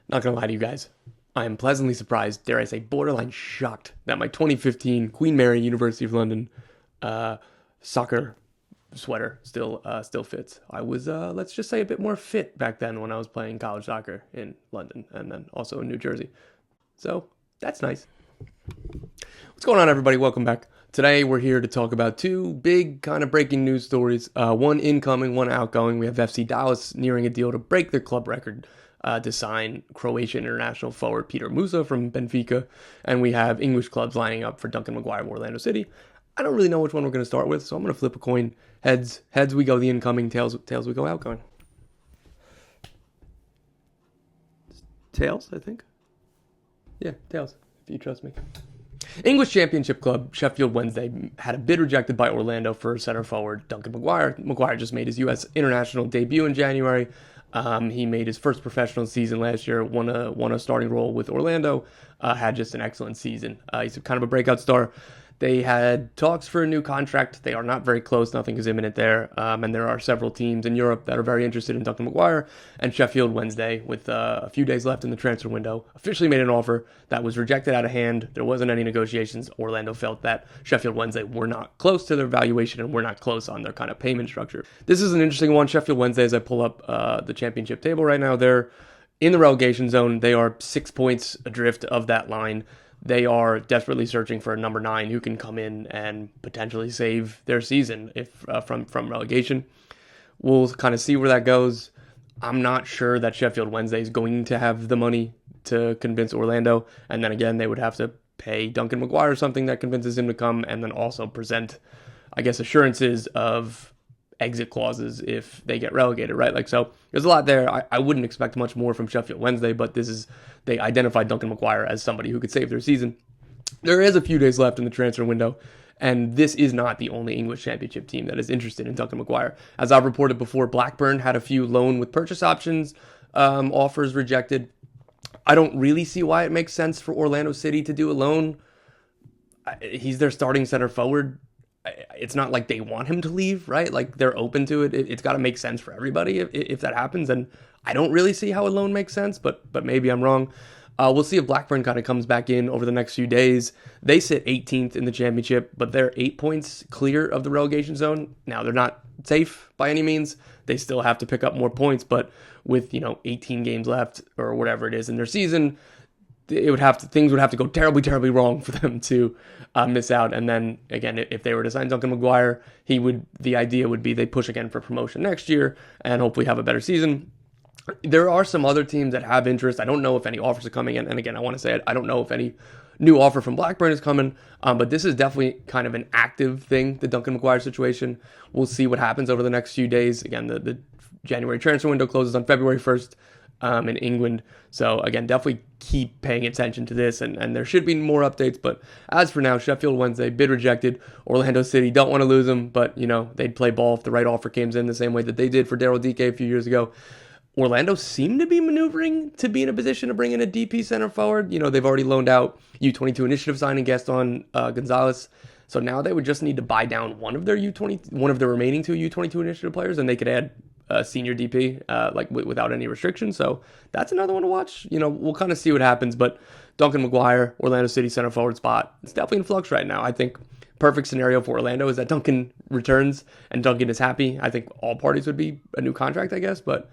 Not gonna lie to you guys. I am pleasantly surprised, dare I say, borderline shocked that my 2015 Queen Mary University of London uh, soccer sweater still fits. I was let's just say a bit more fit back then when I was playing college soccer in London and then also in New Jersey. So that's nice. What's going on, everybody? Welcome back. Today we're here to talk about two big kind of breaking news stories. One incoming, one outgoing. We have FC Dallas nearing a deal to break their club record to sign Croatian international forward Petar Musa from Benfica, and we have English clubs lining up for Duncan McGuire of Orlando City. I don't really know which one we're going to start with, so I'm going to flip a coin. Heads we go the incoming, tails we go outgoing. Tails, I think. Yeah, tails, if you trust me. English Championship club Sheffield Wednesday had a bid rejected by Orlando for center forward Duncan McGuire. McGuire just made his U.S. international debut in January. He made his first professional season last year, won a starting role with Orlando, had just an excellent season. He's kind of a breakout star. They had talks for a new contract. They are not very close. Nothing is imminent there. And there are several teams in Europe that are very interested in Duncan McGuire. And Sheffield Wednesday, with a few days left in the transfer window, officially made an offer that was rejected out of hand. There wasn't any negotiations. Orlando felt that Sheffield Wednesday were not close to their valuation and were not close on their kind of payment structure. This is an interesting one. Sheffield Wednesday, as I pull up the championship table right now, they're in the relegation zone. They are 6 points adrift of that line. They are desperately searching for a number 9 who can come in and potentially save their season if from relegation. We'll kind of see where that goes. I'm not sure that Sheffield Wednesday is going to have the money to convince Orlando, and then again they would have to pay Duncan McGuire something that convinces him to come, and then also present, I guess, assurances of exit clauses if they get relegated, right? Like, so there's a lot there. I wouldn't expect much more from Sheffield Wednesday, but they identified Duncan McGuire as somebody who could save their season. There is a few days left in the transfer window, and this is not the only English Championship team that is interested in Duncan McGuire. As I've reported before, Blackburn had a few loan with purchase options offers rejected. I don't really see why it makes sense for Orlando City to do a loan. He's their starting center forward. It's not like they want him to leave, right? Like, they're open to it. It's got to make sense for everybody if that happens. And I don't really see how a loan makes sense, but maybe I'm wrong. We'll see if Blackburn kind of comes back in over the next few days. They sit 18th in the championship, but they're 8 points clear of the relegation zone. Now, they're not safe by any means. They still have to pick up more points, but with 18 games left or whatever it is in their season, things would have to go terribly, terribly wrong for them to miss out. And then again, if they were to sign Duncan McGuire, the idea would be they push again for promotion next year and hopefully have a better season. There are some other teams that have interest. I don't know if any offers are coming in. And again, I want to say it, I don't know if any new offer from Blackburn is coming, but this is definitely kind of an active thing, the Duncan McGuire situation. We'll see what happens over the next few days. Again, the January transfer window closes on February 1st. In England. So again, definitely keep paying attention to this, and there should be more updates. But as for now, Sheffield Wednesday, bid rejected. Orlando City don't want to lose him, but they'd play ball if the right offer came in the same way that they did for Daryl Dike a few years ago. Orlando seemed to be maneuvering to be in a position to bring in a DP center forward. They've already loaned out U22 initiative signing Gaston Gonzalez. So now they would just need to buy down one of the remaining 2 U22 initiative players, and they could add senior DP without any restrictions. So that's another one to watch. We'll kind of see what happens. But Duncan McGuire, Orlando City center forward spot, it's definitely in flux right now. I think perfect scenario for Orlando is that Duncan returns and Duncan is happy. I think all parties would be a new contract, I guess, but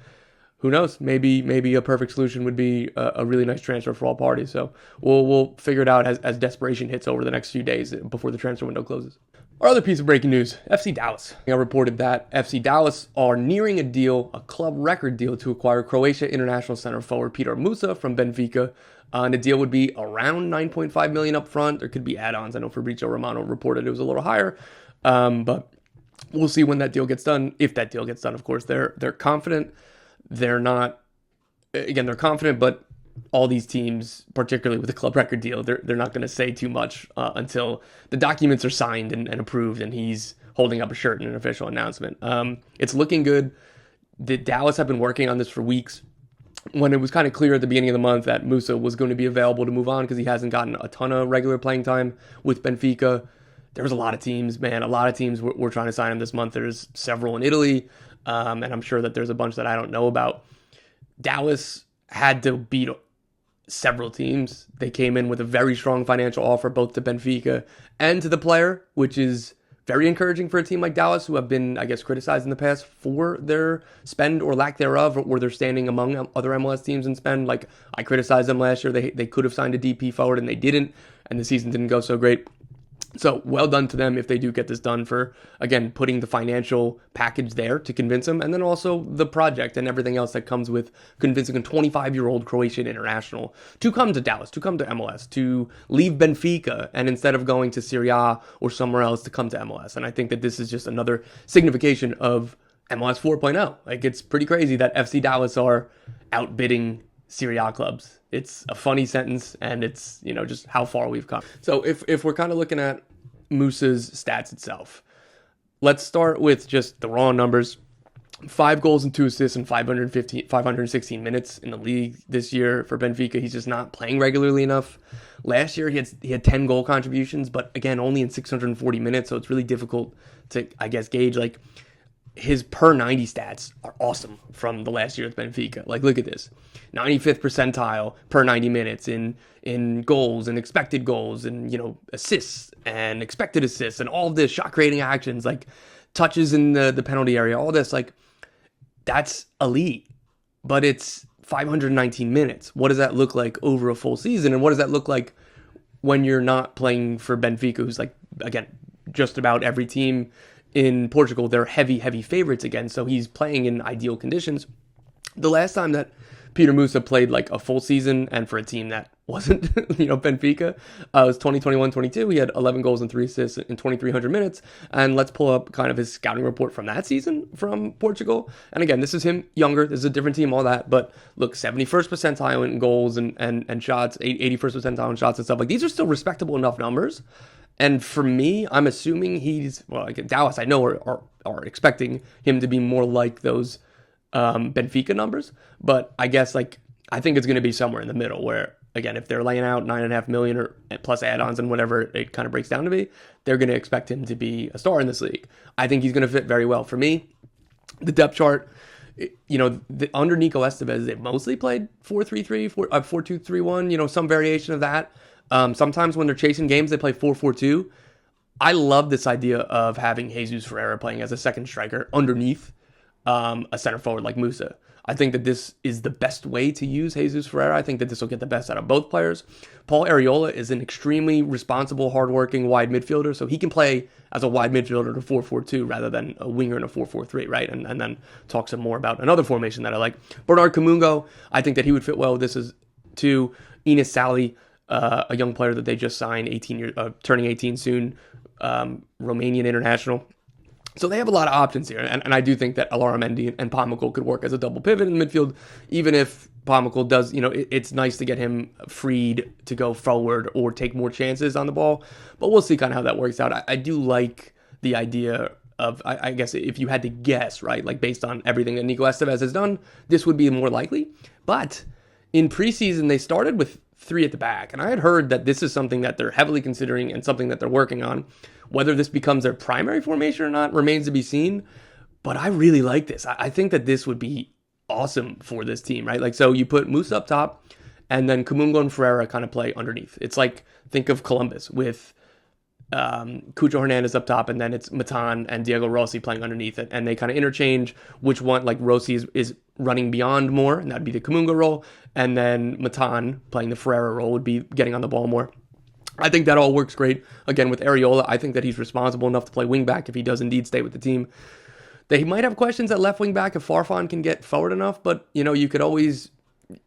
who knows? Maybe a perfect solution would be a really nice transfer for all parties. So we'll figure it out as desperation hits over the next few days before the transfer window closes. Our other piece of breaking news, FC Dallas. I reported that FC Dallas are nearing a club record deal to acquire Croatia international center forward Petar Musa from Benfica. And the deal would be around $9.5 million up front. There could be add-ons. I know Fabrizio Romano reported it was a little higher. But we'll see when that deal gets done. If that deal gets done, of course. They're confident. They're confident, but all these teams, particularly with the club record deal, they're not going to say too much until the documents are signed and approved and he's holding up a shirt in an official announcement. It's looking good. The Dallas have been working on this for weeks. When it was kind of clear at the beginning of the month that Musa was going to be available to move on because he hasn't gotten a ton of regular playing time with Benfica, there was a lot of teams, were trying to sign him this month. There's several in Italy, and I'm sure that there's a bunch that I don't know about. Dallas had to beat several teams. They came in with a very strong financial offer both to Benfica and to the player, which is very encouraging for a team like Dallas, who have been, I guess, criticized in the past for their spend or lack thereof, or their standing among other MLS teams in spend. Like, I criticized them last year. They could have signed a DP forward and they didn't, and the season didn't go so great. So well done to them if they do get this done for, again, putting the financial package there to convince them, and then also the project and everything else that comes with convincing a 25-year-old Croatian international to come to Dallas, to come to MLS, to leave Benfica, and instead of going to Serie A or somewhere else, to come to MLS. And I think that this is just another signification of MLS 4.0. Like, it's pretty crazy that FC Dallas are outbidding Serie A clubs. It's a funny sentence, and it's, just how far we've come. So if we're kind of looking at Musa's stats itself, let's start with just the raw numbers. 5 goals and 2 assists in 516 minutes in the league this year for Benfica. He's just not playing regularly enough. Last year, he had 10 goal contributions, but again, only in 640 minutes, so it's really difficult to, I guess, gauge. Like, his per 90 stats are awesome from the last year with Benfica. Like, look at this. 95th percentile per 90 minutes in goals and expected goals and, assists and expected assists and all of this, shot creating actions, like touches in the penalty area, all this, like, that's elite. But it's 519 minutes. What does that look like over a full season? And what does that look like when you're not playing for Benfica, who's, like, again, just about every team in Portugal, they're heavy favorites again, so he's playing in ideal conditions. The last time that Petar Musa played like a full season, and for a team that wasn't, Benfica, was 2021-22. He had 11 goals and 3 assists in 2,300 minutes. And let's pull up kind of his scouting report from that season from Portugal. And again, this is him younger. This is a different team, all that. But look, 71st percentile in goals and shots, 81st percentile in shots and stuff. Like, these are still respectable enough numbers. And for me, I'm assuming like Dallas, I know are expecting him to be more like those Benfica numbers. But I guess, like, I think it's going to be somewhere in the middle where, again, if they're laying out $9.5 million or plus add-ons and whatever it kind of breaks down to be, they're going to expect him to be a star in this league. I think he's going to fit very well. For me, the depth chart, under Nico Estevez, they've mostly played 4-3-3, 4-2-3-1, some variation of that. Sometimes when they're chasing games, they play 4-4-2. I love this idea of having Jesus Ferreira playing as a second striker underneath a center forward like Musa. I think that this is the best way to use Jesus Ferreira. I think that this will get the best out of both players. Paul Arriola is an extremely responsible, hardworking wide midfielder, so he can play as a wide midfielder to 4-4-2 rather than a winger in a 4-4-3, right? And then talk some more about another formation that I like. Bernard Kamungo, I think that he would fit well with this as too. Enes Sally, a young player that they just signed, turning 18 soon, Romanian international. So they have a lot of options here, and I do think that Alaramendi and Pamukal could work as a double pivot in the midfield, even if Pamukal does, it's nice to get him freed to go forward or take more chances on the ball, but we'll see kind of how that works out. I do like the idea of, I guess, if you had to guess, right, like based on everything that Nico Estevez has done, this would be more likely, but in preseason, they started with 3 at the back, and I had heard that this is something that they're heavily considering and something that they're working on. Whether this becomes their primary formation or not remains to be seen, but I really like this. I think that this would be awesome for this team, right? Like, so you put Musa up top, and then Kamungo and Ferreira kind of play underneath. It's like, think of Columbus with Cucho Hernandez up top, and then it's Matan and Diego Rossi playing underneath it, and they kind of interchange which one, like Rossi is running beyond more, and that'd be the Kamungo role, and then Matan playing the Ferreira role would be getting on the ball more. I think that all works great. Again, with Arriola, I think that he's responsible enough to play wingback if he does indeed stay with the team. They might have questions at left wingback if Farfan can get forward enough, but, you could always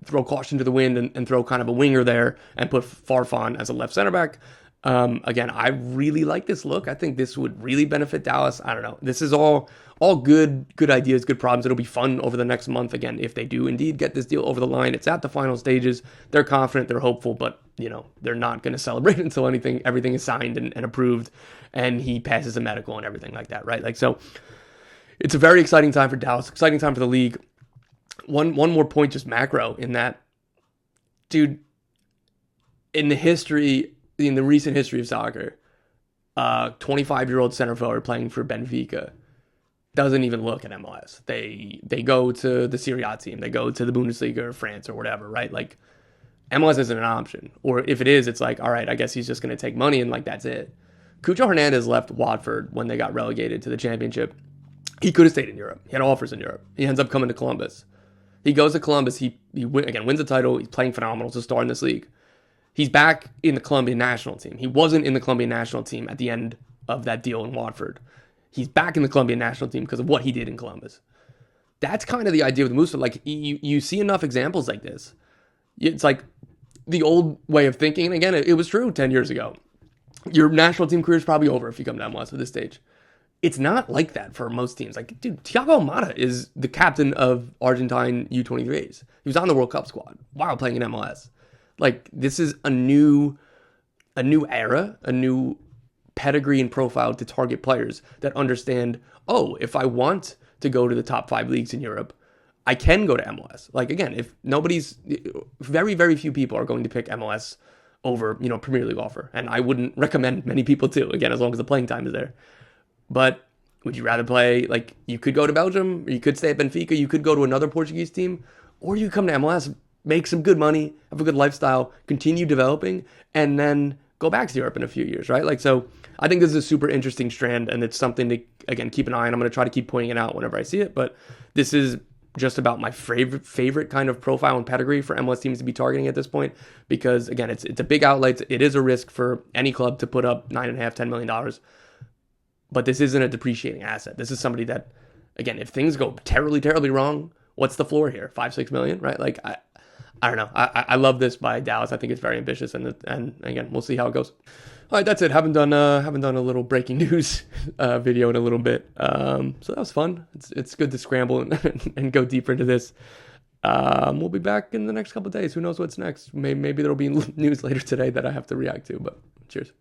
throw caution to the wind and throw kind of a winger there and put Farfan as a left center back. Again, I really like this look. I think this would really benefit Dallas. I don't know. This is all good ideas, good problems. It'll be fun over the next month. Again, if they do indeed get this deal over the line, it's at the final stages. They're confident, they're hopeful, but they're not going to celebrate until everything is signed and approved, and he passes a medical and everything like that, right? Like, so it's a very exciting time for Dallas, exciting time for the league. One more point, just macro, in that, dude, in the recent history of soccer, 25-year-old center forward playing for Benfica doesn't even look at MLS. They go to the Serie A team. They go to the Bundesliga or France or whatever, right? Like, MLS isn't an option. Or if it is, it's like, all right, I guess he's just going to take money and like that's it. Cucho Hernandez left Watford when they got relegated to the championship. He could have stayed in Europe. He had offers in Europe. He ends up coming to Columbus. He goes to Columbus. He wins the title. He's playing phenomenal to start in this league. He's back in the Colombian national team. He wasn't in the Colombian national team at the end of that deal in Watford. He's back in the Colombian national team because of what he did in Columbus. That's kind of the idea with Musa. Like, you see enough examples like this. It's like the old way of thinking. And again, it was true 10 years ago. Your national team career is probably over if you come to MLS at this stage. It's not like that for most teams. Like, dude, Thiago Almada is the captain of Argentine U23s. He was on the World Cup squad while playing in MLS. Like, this is a new era, a new pedigree and profile to target players that understand, oh, if I want to go to the top 5 leagues in Europe, I can go to MLS. Like, again, very, very few people are going to pick MLS over, Premier League offer. And I wouldn't recommend many people to, again, as long as the playing time is there. But would you rather play, like, you could go to Belgium, or you could stay at Benfica, you could go to another Portuguese team, or you come to MLS, make some good money, have a good lifestyle, continue developing, and then go back to Europe in a few years, right? Like, so I think this is a super interesting strand, and it's something to, again, keep an eye on. I'm going to try to keep pointing it out whenever I see it, but this is just about my favorite kind of profile and pedigree for MLS teams to be targeting at this point, because, again, it's a big outlet. It is a risk for any club to put up $9.5–10 million, but this isn't a depreciating asset. This is somebody that, again, if things go terribly, terribly wrong, what's the floor here? 5–6 million, right? Like, I don't know. I love this by Dallas. I think it's very ambitious, and again, we'll see how it goes. All right, that's it. Haven't done a little breaking news video in a little bit. So that was fun. It's good to scramble and go deeper into this. We'll be back in the next couple of days. Who knows what's next? Maybe there'll be news later today that I have to react to. But cheers.